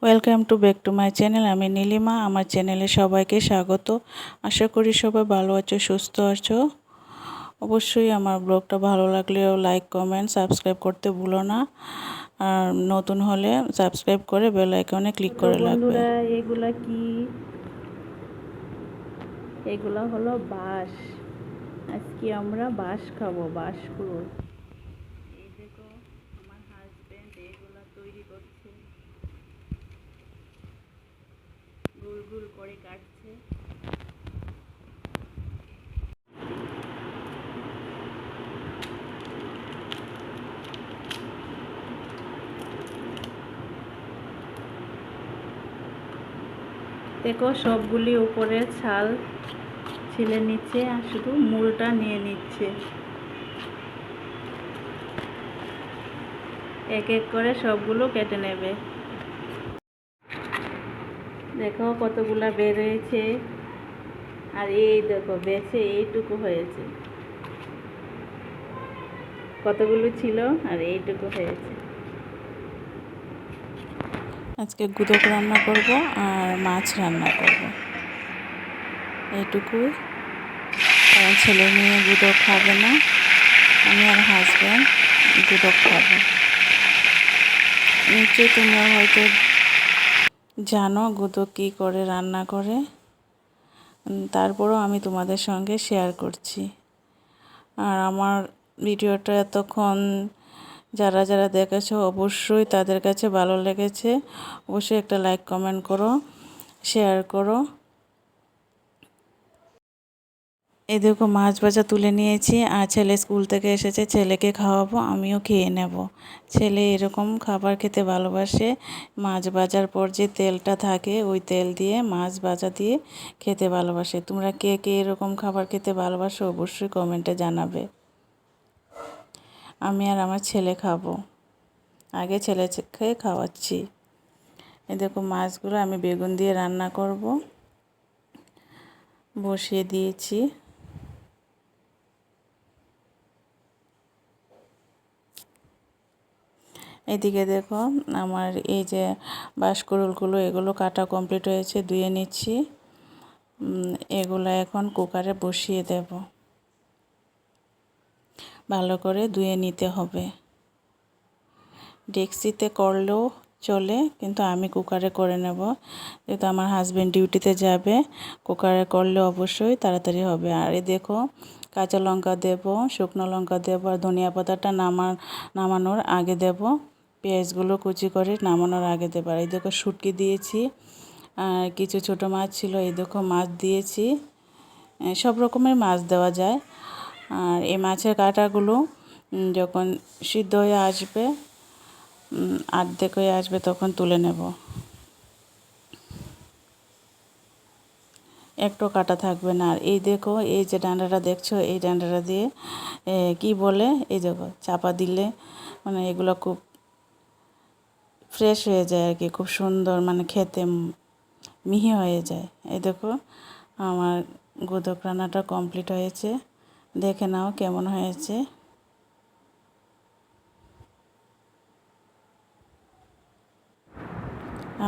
Welcome to back to my channel. আমি নীলিমা। আমার চ্যানেলে সবাইকে স্বাগত। আশা করি সবাই ভালো আছো, সুস্থ আছো। অবশ্যই আমার ব্লগটা ভালো লাগলেও লাইক, কমেন্ট, সাবস্ক্রাইব করতে ভুলো না। আর নতুন হলে সাবস্ক্রাইব করে বেল আইকনে ক্লিক করে রাখবে। বন্ধুরা, এগুলা কি? এগুলা হলো বাঁশ। আজকে আমরা বাঁশ খাবো, বাঁশ কুড়ুল। এই দেখো, আমার হাজবেন্ড এগুলা তৈরি করছে, গোল গোল করে কাটছে। দেখো, সবগুলি উপরে ছাল ছিলে নিচ্ছে আর শুধু মূলটা নিয়ে নিচ্ছে। এক এক করে সবগুলো কেটে নেবে। দেখো কতগুলা বের হয়েছে, আর এই দেখো বেছে এইটুকু হয়েছে। কতগুলো ছিল আর এইটুকু হয়েছে। আজকে গুদক রান্না করব আর মাছ রান্না করব, এইটুকুই। কারণ ছেলে মেয়ে গুদক খাবে না, আমি আর হাজব্যান্ড গুদক খাবো। নিশ্চয়ই তোমরা হয়তো জানো গুদক কী করে রান্না করে, তারপরেও আমি তোমাদের সঙ্গে শেয়ার করছি। আর আমার ভিডিওটা এতক্ষণ যারা যারা দেখেছো অবশ্যই তাদের কাছে ভালো লেগেছে। অবশ্যই একটা লাইক, কমেন্ট করো, শেয়ার করো। এই দেখো মাছ ভাজা তুলে নিয়েছি, আর ছেলে স্কুল থেকে এসেছে, ছেলেকে খাওয়াবো, আমিও খেয়ে নেব। ছেলে এরকম খাবার খেতে ভালোবাসে। মাছ ভাজার পর যে তেলটা থাকে ওই তেল দিয়ে মাছ ভাজা দিয়ে খেতে ভালোবাসে। তোমরা কে কে এরকম খাবার খেতে ভালোবাসো অবশ্যই কমেন্টে জানাবে। আমি আর আমার ছেলে খাবো, আগে ছেলেকে খাওয়াচ্ছি। এই দেখো মাছগুলো আমি বেগুন দিয়ে রান্না করব, বসিয়ে দিয়েছি। এদিকে দেখো আমার এই যে বাঁশকুড়ুলগুলো এগুলো কাটা কমপ্লিট হয়েছে, ধুয়ে নিচ্ছি। এগুলো এখন কুকারে বসিয়ে দেব। ভালো করে ধুয়ে নিতে হবে। ডেক্সিতে করলেও চলে, কিন্তু আমি কুকারে করে নেব, যেহেতু আমার হাজব্যান্ড ডিউটিতে যাবে। কুকারে করলে অবশ্যই তাড়াতাড়ি হবে। আর এই দেখো কাঁচা লঙ্কা দেব, শুকনো লঙ্কা দেব, আর ধনিয়া পাতাটা নামানোর আগে দেব। পেঁয়াজগুলো কুচি করে নামানোর আগে দেব। আর এই দেখো শুটকি দিয়েছি, আর কিছু ছোটো মাছ ছিল, এই দেখো মাছ দিয়েছি। সব রকমের মাছ দেওয়া যায়। আর এই মাছের কাঁটাগুলো যখন সিদ্ধ হয়ে আসবে, অর্ধেক হয়ে আসবে, তখন তুলে নেব। একটু কাটা থাকবে না। আর এই দেখো এই যে ডাঁটাটা দেখছো, এই ডাঁটাটা দিয়ে কি বলে, এই দেখো চাপা দিলে মানে এগুলো খুব ফ্রেশ হয়ে যায় আর কি, খুব সুন্দর, মানে খেতে মিহি হয়ে যায়। এই দেখো আমার গুদক রান্নাটা কমপ্লিট হয়েছে, দেখে নাও কেমন হয়েছে।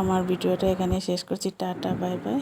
আমার ভিডিওটা এখানে শেষ করছি। Tata, bye bye.